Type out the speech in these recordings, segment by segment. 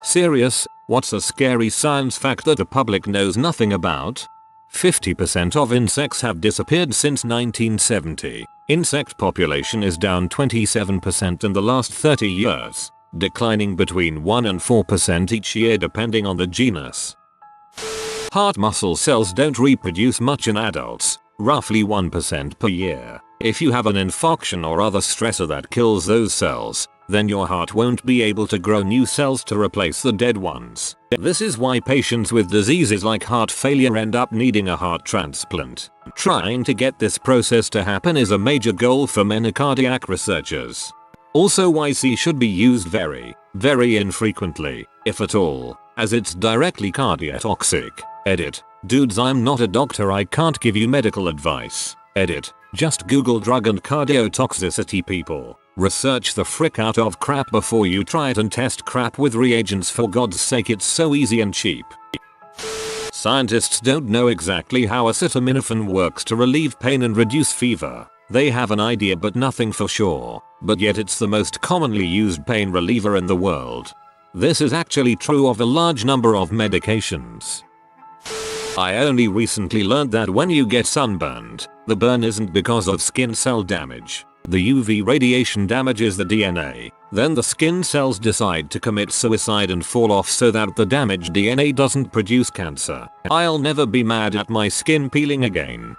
Serious? What's a scary science fact that the public knows nothing about? 50% of insects have disappeared since 1970. Insect population is down 27% in the last 30 years, declining between 1 and 4% each year depending on the genus. Heart muscle cells don't reproduce much in adults, roughly 1% per year. If you have an infarction or other stressor that kills those cells, then your heart won't be able to grow new cells to replace the dead ones. This is why patients with diseases like heart failure end up needing a heart transplant. Trying to get this process to happen is a major goal for many cardiac researchers. Also, YC should be used very infrequently, if at all, as it's directly cardiotoxic. Edit. Dudes, I'm not a doctor, I can't give you medical advice. Edit. Just Google drug and cardiotoxicity people. Research the frick out of crap before you try it and test crap with reagents, for God's sake, it's so easy and cheap. Scientists don't know exactly how acetaminophen works to relieve pain and reduce fever. They have an idea but nothing for sure, but yet it's the most commonly used pain reliever in the world. This is actually true of a large number of medications. I only recently learned that when you get sunburned, the burn isn't because of skin cell damage. The UV radiation damages the DNA, then the skin cells decide to commit suicide and fall off so that the damaged DNA doesn't produce cancer. I'll never be mad at my skin peeling again.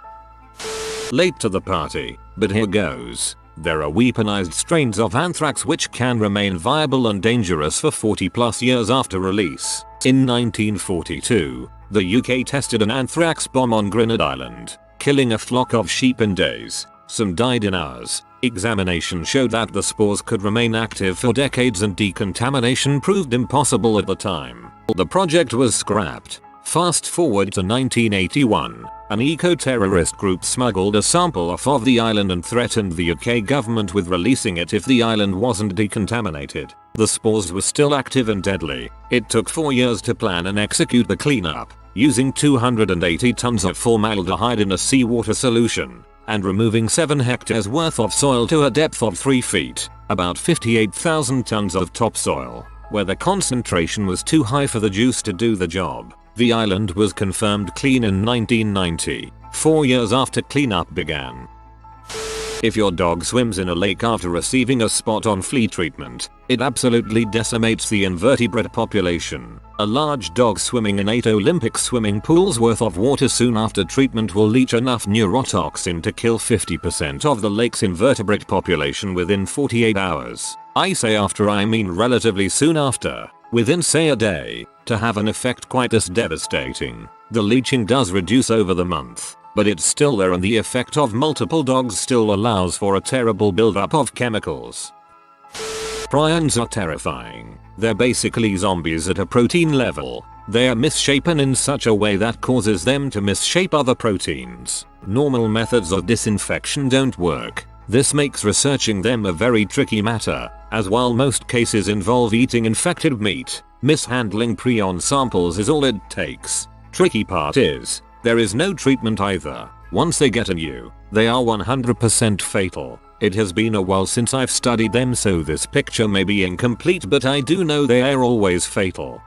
Late to the party, but here goes. There are weaponized strains of anthrax which can remain viable and dangerous for 40+ years after release. In 1942, the UK tested an anthrax bomb on Grenada Island, killing a flock of sheep in days. Some died in hours. Examination showed that the spores could remain active for decades and decontamination proved impossible at the time. The project was scrapped. Fast forward to 1981, an eco-terrorist group smuggled a sample off of the island and threatened the UK government with releasing it if the island wasn't decontaminated. The spores were still active and deadly. It took 4 years to plan and execute the cleanup, using 280 tons of formaldehyde in a seawater solution, and removing 7 hectares worth of soil to a depth of 3 feet, about 58,000 tons of topsoil, where the concentration was too high for the juice to do the job. The island was confirmed clean in 1990, 4 years after cleanup began. If your dog swims in a lake after receiving a spot-on flea treatment, it absolutely decimates the invertebrate population. A large dog swimming in 8 Olympic swimming pools worth of water soon after treatment will leach enough neurotoxin to kill 50% of the lake's invertebrate population within 48 hours. I say after, I mean relatively soon after, within say a day, to have an effect quite this devastating. The leaching does reduce over the month, but it's still there and the effect of multiple dogs still allows for a terrible buildup of chemicals. Prions are terrifying. They're basically zombies at a protein level. They are misshapen in such a way that causes them to misshape other proteins. Normal methods of disinfection don't work. This makes researching them a very tricky matter, as while most cases involve eating infected meat, mishandling prion samples is all it takes. Tricky part is, there is no treatment either. Once they get in you, they are 100% fatal. It has been a while since I've studied them, so this picture may be incomplete, but I do know they are always fatal.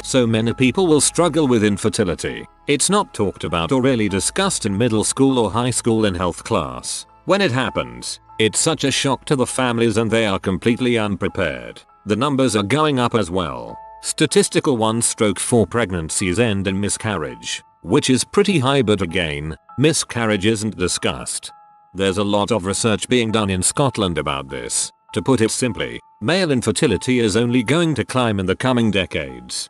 So many people will struggle with infertility. It's not talked about or really discussed in middle school or high school in health class. When it happens, it's such a shock to the families and they are completely unprepared. The numbers are going up as well. Statistical 1/4 pregnancies end in miscarriage, which is pretty high, but again, miscarriage isn't discussed. There's a lot of research being done in Scotland about this. To put it simply, male infertility is only going to climb in the coming decades.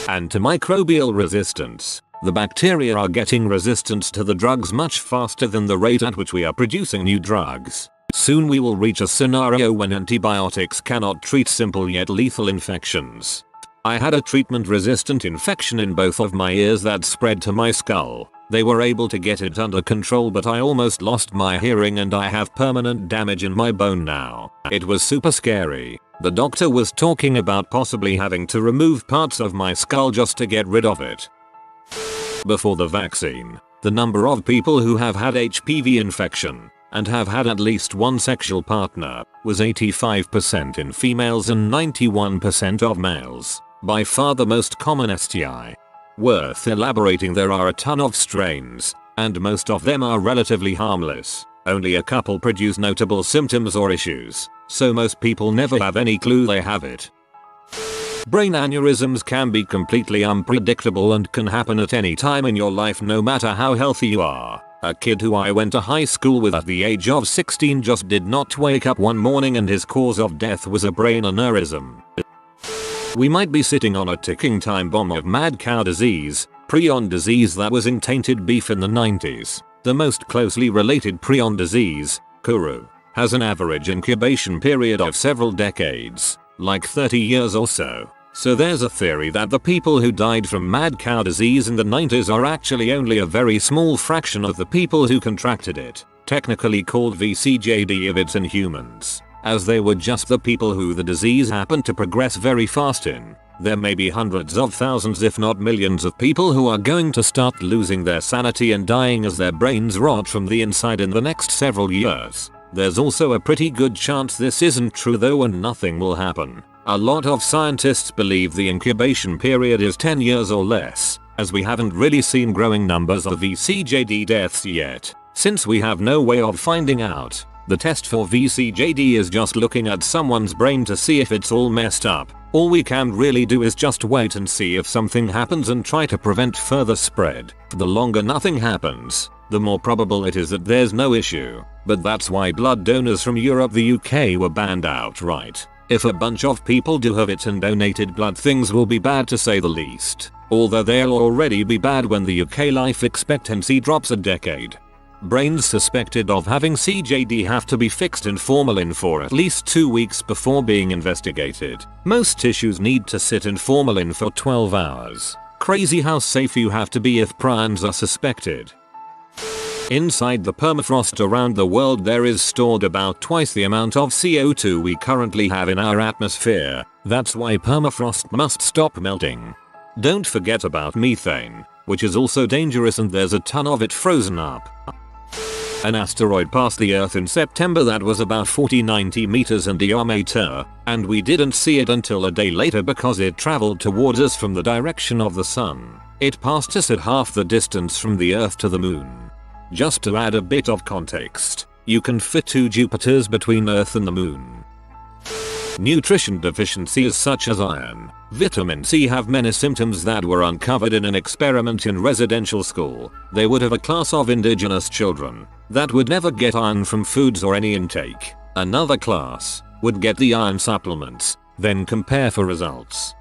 Antimicrobial resistance. The bacteria are getting resistant to the drugs much faster than the rate at which we are producing new drugs. Soon we will reach a scenario when antibiotics cannot treat simple yet lethal infections. I had a treatment-resistant infection in both of my ears that spread to my skull. They were able to get it under control, but I almost lost my hearing and I have permanent damage in my bone now. It was super scary. The doctor was talking about possibly having to remove parts of my skull just to get rid of it. Before the vaccine, the number of people who have had HPV infection and have had at least one sexual partner, was 85% in females and 91% of males, by far the most common STI. Worth elaborating, there are a ton of strains, and most of them are relatively harmless. Only a couple produce notable symptoms or issues, so most people never have any clue they have it. Brain aneurysms can be completely unpredictable and can happen at any time in your life, no matter how healthy you are. A kid who I went to high school with at the age of 16 just did not wake up one morning and his cause of death was a brain aneurysm. We might be sitting on a ticking time bomb of mad cow disease, prion disease that was in tainted beef in the 90s. The most closely related prion disease, kuru, has an average incubation period of several decades, like 30 years or so. So there's a theory that the people who died from mad cow disease in the 90s are actually only a very small fraction of the people who contracted it, technically called VCJD if it's in humans, as they were just the people who the disease happened to progress very fast in. There may be hundreds of thousands if not millions of people who are going to start losing their sanity and dying as their brains rot from the inside in the next several years. There's also a pretty good chance this isn't true though and nothing will happen. A lot of scientists believe the incubation period is 10 years or less, as we haven't really seen growing numbers of VCJD deaths yet. Since we have no way of finding out, the test for VCJD is just looking at someone's brain to see if it's all messed up. All we can really do is just wait and see if something happens and try to prevent further spread. The longer nothing happens, the more probable it is that there's no issue. But that's why blood donors from Europe, the UK were banned outright. If a bunch of people do have it and donated blood, things will be bad to say the least. Although they'll already be bad when the UK life expectancy drops a decade. Brains suspected of having CJD have to be fixed in formalin for at least 2 weeks before being investigated. Most tissues need to sit in formalin for 12 hours. Crazy how safe you have to be if prions are suspected. Inside the permafrost around the world there is stored about twice the amount of CO2 we currently have in our atmosphere. That's why permafrost must stop melting. Don't forget about methane, which is also dangerous, and there's a ton of it frozen up. An asteroid passed the Earth in September that was about 40-90 meters in diameter, and we didn't see it until a day later because it traveled towards us from the direction of the sun. It passed us at half the distance from the Earth to the moon. Just to add a bit of context, you can fit 2 Jupiters between Earth and the moon. Nutrition deficiencies such as iron, vitamin C have many symptoms that were uncovered in an experiment in residential school. They would have a class of indigenous children that would never get iron from foods or any intake. Another class would get the iron supplements, then compare for results.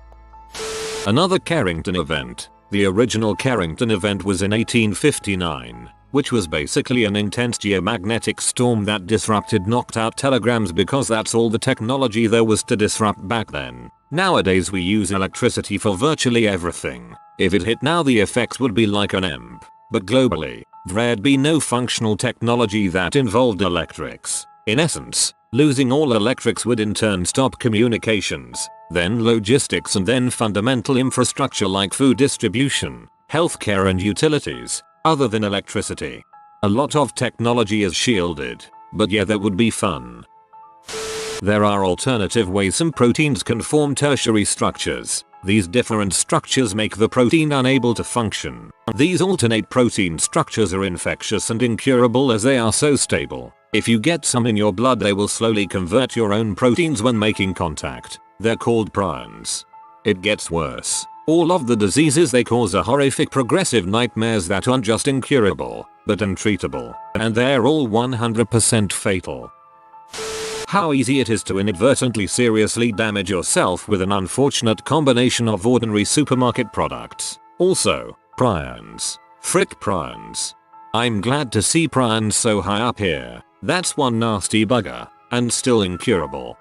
Another Carrington event. The original Carrington event was in 1859. Which was basically an intense geomagnetic storm that disrupted, knocked out telegrams because that's all the technology there was to disrupt back then. Nowadays we use electricity for virtually everything. If it hit now the effects would be like an EMP. But globally, there'd be no functional technology that involved electrics. In essence, losing all electrics would in turn stop communications, then logistics, and then fundamental infrastructure like food distribution, healthcare and utilities. Other than electricity, a lot of technology is shielded, but yeah, that would be fun. There are alternative ways some proteins can form tertiary structures. These different structures make the protein unable to function. These alternate protein structures are infectious and incurable as they are so stable. If you get some in your blood, they will slowly convert your own proteins when making contact. They're called prions. It gets worse. All of the diseases they cause are horrific progressive nightmares that aren't just incurable, but untreatable, and they're all 100% fatal. How easy it is to inadvertently seriously damage yourself with an unfortunate combination of ordinary supermarket products. Also, prions. Frick prions. I'm glad to see prions so high up here. That's one nasty bugger, and still incurable.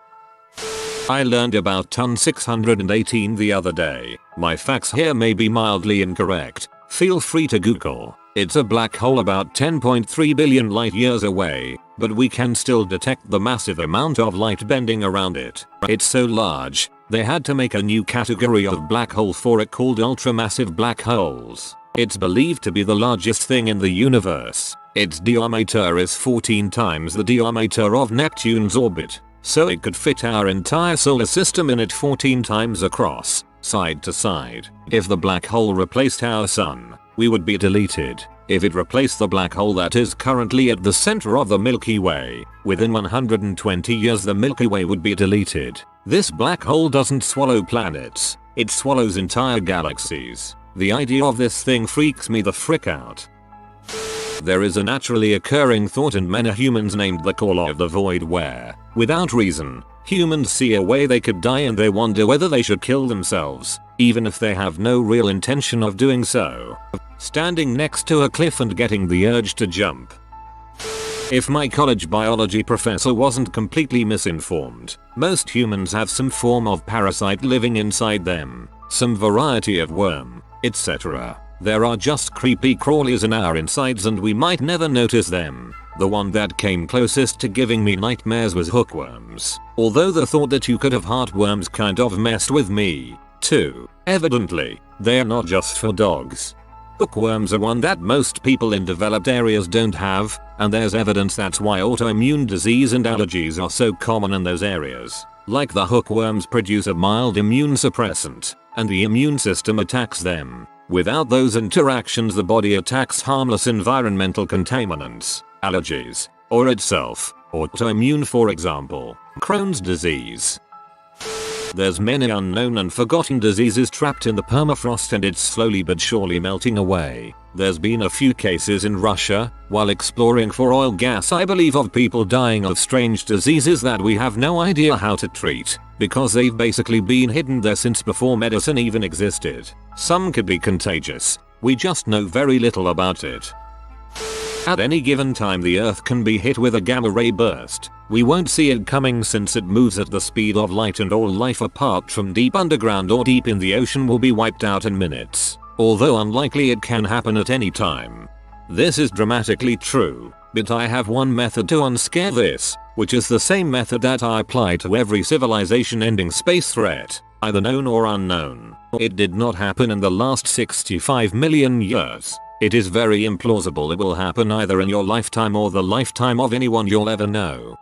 I learned about ton 618 the other day. My facts here may be mildly incorrect. Feel free to Google. It's a black hole about 10.3 billion light years away, but we can still detect the massive amount of light bending around it. It's so large, they had to make a new category of black hole for it called ultramassive black holes. It's believed to be the largest thing in the universe. Its diameter is 14 times the diameter of Neptune's orbit, so it could fit our entire solar system in it 14 times across, side to side. If the black hole replaced our sun, we would be deleted. If it replaced the black hole that is currently at the center of the Milky Way, within 120 years the Milky Way would be deleted. This black hole doesn't swallow planets, it swallows entire galaxies. The idea of this thing freaks me the frick out. There is a naturally occurring thought in many humans named the call of the void where, without reason, humans see a way they could die and they wonder whether they should kill themselves, even if they have no real intention of doing so. Standing next to a cliff and getting the urge to jump. If my college biology professor wasn't completely misinformed, most humans have some form of parasite living inside them, some variety of worm, etc. There are just creepy crawlies in our insides and we might never notice them. The one that came closest to giving me nightmares was hookworms, although the thought that you could have heartworms kind of messed with me, too. Evidently, they are not just for dogs. Hookworms are one that most people in developed areas don't have, and there's evidence that's why autoimmune disease and allergies are so common in those areas. Like the hookworms produce a mild immune suppressant, and the immune system attacks them. Without those interactions the body attacks harmless environmental contaminants, allergies, or itself. Autoimmune, for example, Crohn's disease. There's many unknown and forgotten diseases trapped in the permafrost and it's slowly but surely melting away. There's been a few cases in Russia, while exploring for oil gas I believe, of people dying of strange diseases that we have no idea how to treat, because they've basically been hidden there since before medicine even existed. Some could be contagious, we just know very little about it. At any given time the Earth can be hit with a gamma ray burst. We won't see it coming since it moves at the speed of light and all life apart from deep underground or deep in the ocean will be wiped out in minutes. Although unlikely, it can happen at any time. This is dramatically true, but I have one method to unscare this, which is the same method that I apply to every civilization-ending space threat, either known or unknown. It did not happen in the last 65 million years. It is very implausible it will happen either in your lifetime or the lifetime of anyone you'll ever know.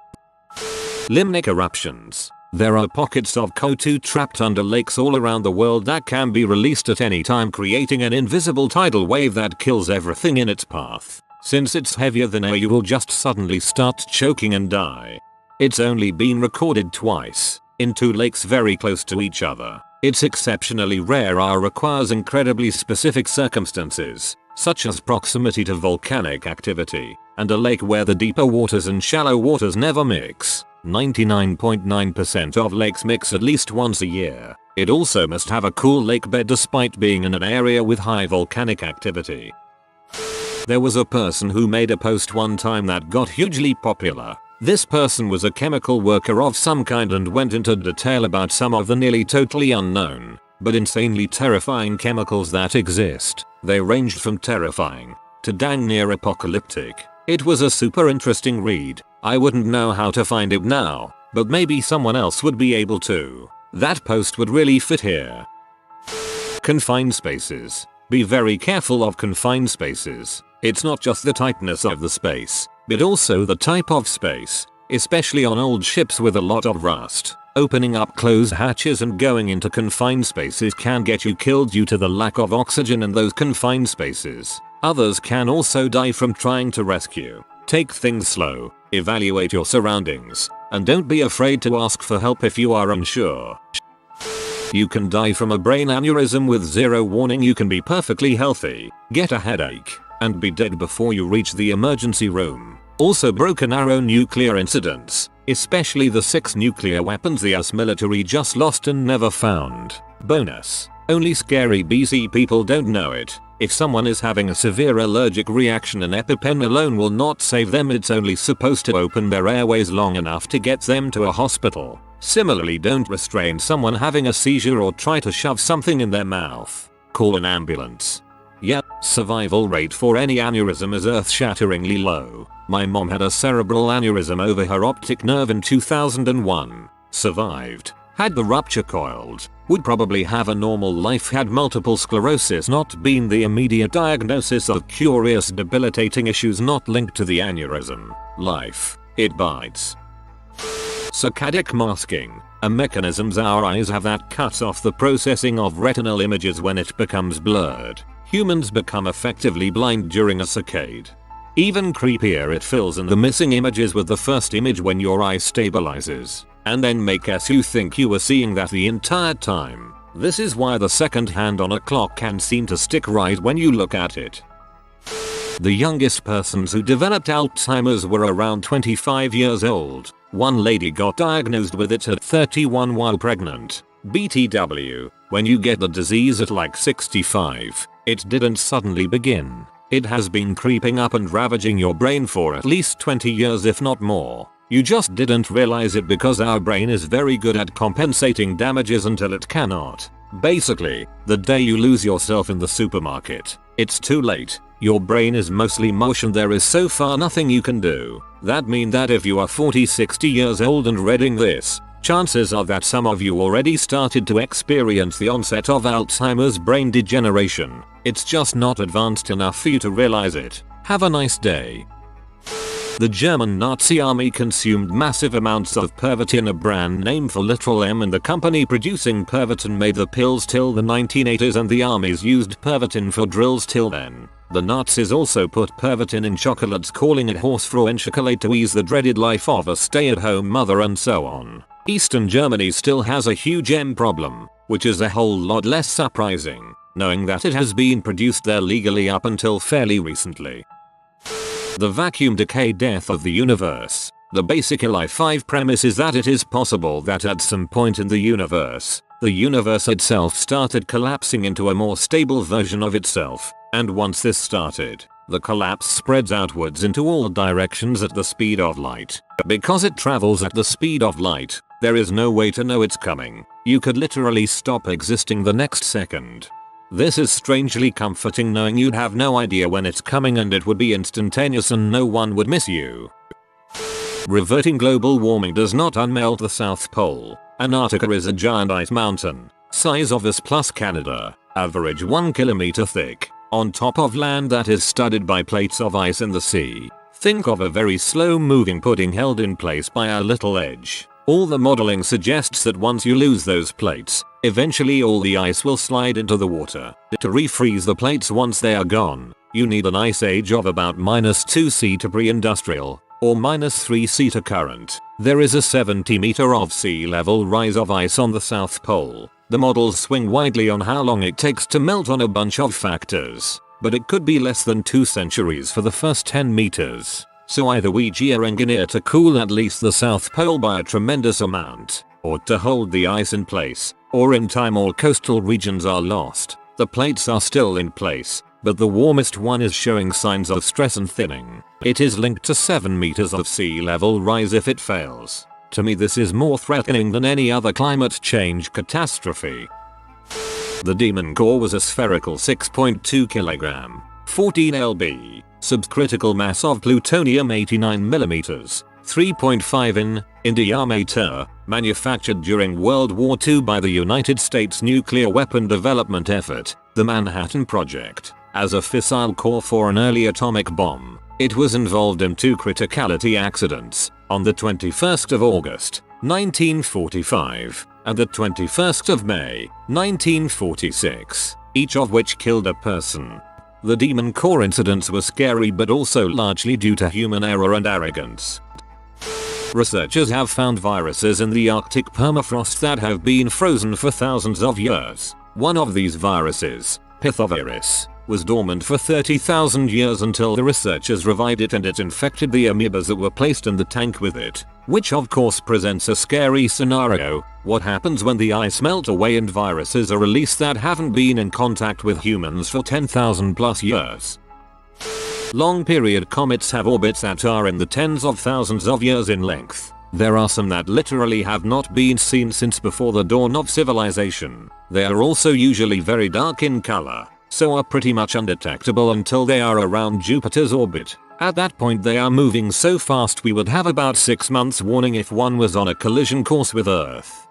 Limnic eruptions. There are pockets of CO2 trapped under lakes all around the world that can be released at any time, creating an invisible tidal wave that kills everything in its path. Since it's heavier than air you will just suddenly start choking and die. It's only been recorded twice, in two lakes very close to each other. It's exceptionally rare or requires incredibly specific circumstances, such as proximity to volcanic activity, and a lake where the deeper waters and shallow waters never mix. 99.9% of lakes mix at least once a year. It also must have a cool lake bed despite being in an area with high volcanic activity. There was a person who made a post one time that got hugely popular. This person was a chemical worker of some kind and went into detail about some of the nearly totally unknown, but insanely terrifying chemicals that exist. They ranged from terrifying to dang near apocalyptic. It was a super interesting read. I wouldn't know how to find it now, but maybe someone else would be able to. That post would really fit here. Confined spaces. Be very careful of confined spaces. It's not just the tightness of the space, but also the type of space, especially on old ships with a lot of rust. Opening up closed hatches and going into confined spaces can get you killed due to the lack of oxygen in those confined spaces. Others can also die from trying to rescue. Take things slow, evaluate your surroundings, and don't be afraid to ask for help if you are unsure. You can die from a brain aneurysm with zero warning. You can be perfectly healthy, get a headache, and be dead before you reach the emergency room. Also broken arrow nuclear incidents, especially the 6 nuclear weapons the US military just lost and never found. Bonus: only scary BC people don't know it. If someone is having a severe allergic reaction, an EpiPen alone will not save them. It's only supposed to open their airways long enough to get them to a hospital. Similarly, don't restrain someone having a seizure or try to shove something in their mouth. Call an ambulance. Yep, survival rate for any aneurysm is earth-shatteringly low. My mom had a cerebral aneurysm over her optic nerve in 2001. Survived. Had the rupture coiled. would probably have a normal life had multiple sclerosis not been the immediate diagnosis of curious debilitating issues not linked to the aneurysm. Life. It bites. Saccadic masking, a mechanism our eyes have that cuts off the processing of retinal images when it becomes blurred. Humans become effectively blind during a saccade. Even creepier, it fills in the missing images with the first image when your eye stabilizes, and then makes you think you were seeing that the entire time. This is why the second hand on a clock can seem to stick right when you look at it. The youngest persons who developed Alzheimer's were around 25 years old. One lady got diagnosed with it at 31 while pregnant. BTW, when you get the disease at like 65, it didn't suddenly begin. It has been creeping up and ravaging your brain for at least 20 years if not more. You just didn't realize it because our brain is very good at compensating damages until it cannot. Basically, the day you lose yourself in the supermarket, it's too late. Your brain is mostly mush and there is so far nothing you can do. That means that if you are 40-60 years old and reading this, chances are that some of you already started to experience the onset of Alzheimer's brain degeneration. It's just not advanced enough for you to realize it. Have a nice day. The German Nazi army consumed massive amounts of Pervitin, a brand name for little m, and the company producing Pervitin made the pills till the 1980s, and the armies used Pervitin for drills till then. The Nazis also put Pervitin in chocolates, calling it Hausfrau chocolate to ease the dreaded life of a stay-at-home mother and so on. Eastern Germany still has a huge M problem, which is a whole lot less surprising, knowing that it has been produced there legally up until fairly recently. The vacuum decay death of the universe. The basic Li5 premise is that it is possible that at some point in the universe itself started collapsing into a more stable version of itself, and once this started, the collapse spreads outwards into all directions at the speed of light. Because it travels at the speed of light, there is no way to know it's coming. You could literally stop existing the next second. This is strangely comforting, knowing you'd have no idea when it's coming and it would be instantaneous and no one would miss you. Reverting global warming does not unmelt the South Pole. Antarctica is a giant ice mountain, size of us plus Canada, average 1 kilometer thick, on top of land that is studded by plates of ice in the sea. Think of a very slow moving pudding held in place by a little edge. All the modeling suggests that once you lose those plates, eventually all the ice will slide into the water. To refreeze the plates once they are gone, you need an ice age of about -2C to pre-industrial, or -3C to current. There is a 70 meter of sea level rise of ice on the South Pole. The models swing widely on how long it takes to melt on a bunch of factors, but it could be less than 2 centuries for the first 10 meters. So either we engineer to cool at least the South Pole by a tremendous amount, or to hold the ice in place, or in time all coastal regions are lost. The plates are still in place, but the warmest one is showing signs of stress and thinning. It is linked to 7 meters of sea level rise if it fails. To me, this is more threatening than any other climate change catastrophe. The Demon Core was a spherical 6.2 kg, 14 lb, subcritical mass of plutonium 89mm, 3.5 in diameter, manufactured during World War II by the United States nuclear weapon development effort, the Manhattan Project, as a fissile core for an early atomic bomb. It was involved in 2 criticality accidents, on the 21st of August, 1945, and the 21st of May, 1946, each of which killed a person. The Demon Core incidents were scary but also largely due to human error and arrogance. Researchers have found viruses in the Arctic permafrost that have been frozen for thousands of years. One of these viruses, Pithovirus, was dormant for 30,000 years until the researchers revived it, and it infected the amoebas that were placed in the tank with it, which of course presents a scary scenario. What happens when the ice melts away and viruses are released that haven't been in contact with humans for 10,000 plus years? Long period comets have orbits that are in the tens of thousands of years in length. There are some that literally have not been seen since before the dawn of civilization. They are also usually very dark in color, so are pretty much undetectable until they are around Jupiter's orbit. At that point they are moving so fast we would have about 6 months warning if one was on a collision course with Earth.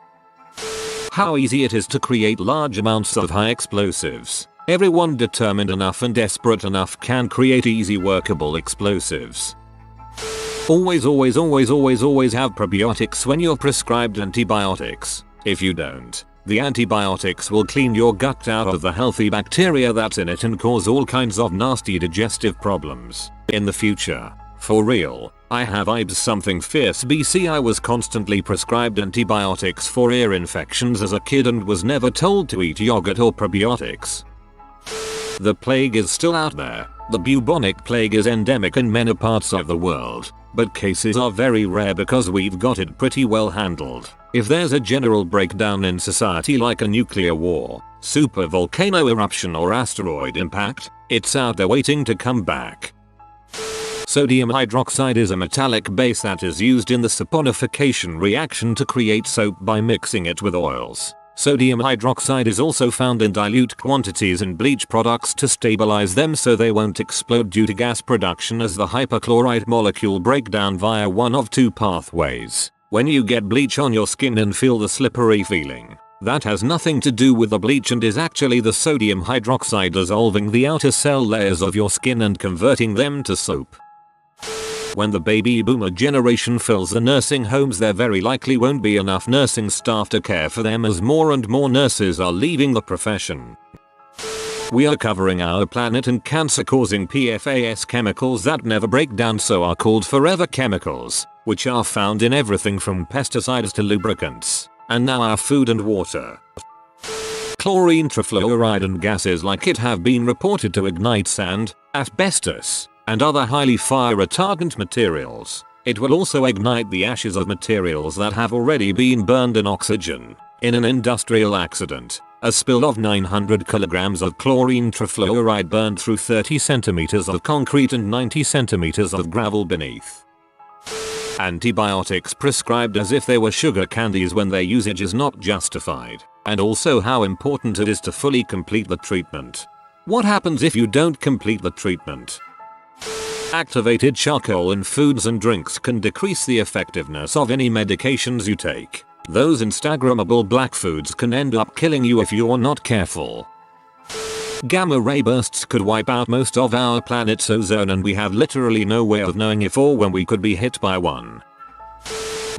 how easy it is to create large amounts of high explosives. Everyone determined enough and desperate enough can create easy workable explosives. Always have probiotics when you're prescribed antibiotics. If you don't, the antibiotics will clean your gut out of the healthy bacteria that's in it and cause all kinds of nasty digestive problems in the future. For real, I have IBS something fierce BC. I was constantly prescribed antibiotics for ear infections as a kid and was never told to eat yogurt or probiotics. The plague is still out there. The bubonic plague is endemic in many parts of the world, but cases are very rare because we've got it pretty well handled. If there's a general breakdown in society like a nuclear war, super volcano eruption or asteroid impact, it's out there waiting to come back. Sodium hydroxide is a metallic base that is used in the saponification reaction to create soap by mixing it with oils. Sodium hydroxide is also found in dilute quantities in bleach products to stabilize them so they won't explode due to gas production as the hypochlorite molecule breakdown via one of two pathways. When you get bleach on your skin and feel the slippery feeling, that has nothing to do with the bleach and is actually the sodium hydroxide dissolving the outer cell layers of your skin and converting them to soap. When the baby boomer generation fills the nursing homes, there very likely won't be enough nursing staff to care for them as more and more nurses are leaving the profession. We are covering our planet in cancer-causing PFAS chemicals that never break down, so are called forever chemicals, which are found in everything from pesticides to lubricants, and now our food and water. Chlorine trifluoride and gases like it have been reported to ignite sand, asbestos, and other highly fire retardant materials. It will also ignite the ashes of materials that have already been burned in oxygen. In an industrial accident, a spill of 900 kilograms of chlorine trifluoride burned through 30 centimeters of concrete and 90 centimeters of gravel beneath. Antibiotics prescribed as if they were sugar candies when their usage is not justified, and also how important it is to fully complete the treatment. What happens if you don't complete the treatment? Activated charcoal in foods and drinks can decrease the effectiveness of any medications you take. Those Instagrammable black foods can end up killing you if you're not careful. Gamma ray bursts could wipe out most of our planet's ozone, and we have literally no way of knowing if or when we could be hit by one.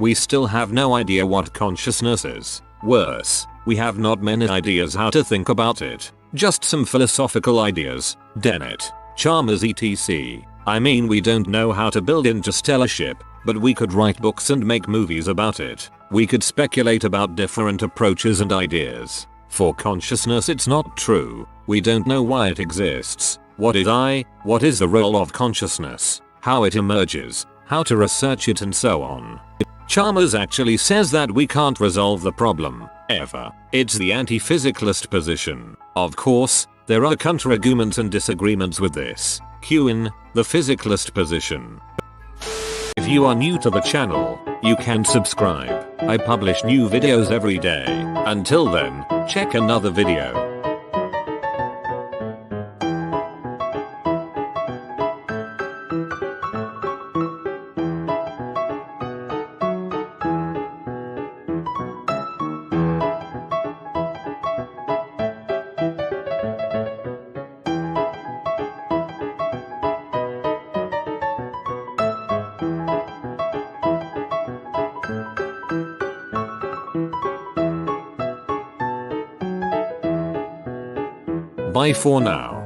We still have no idea what consciousness is. Worse, we have not many ideas how to think about it. Just some philosophical ideas. Dennett, Chalmers etc. I mean, we don't know how to build interstellar ship, but we could write books and make movies about it. We could speculate about different approaches and ideas. For consciousness, it's not true. We don't know why it exists. What is I? What is the role of consciousness? How it emerges? How to research it and so on. Chalmers actually says that we can't resolve the problem, ever. It's the anti-physicalist position. Of course, there are counter-arguments and disagreements with this. Q in the physicalist position. If you are new to the channel, you can subscribe. I publish new videos every day. Until then, check another video. Bye for now.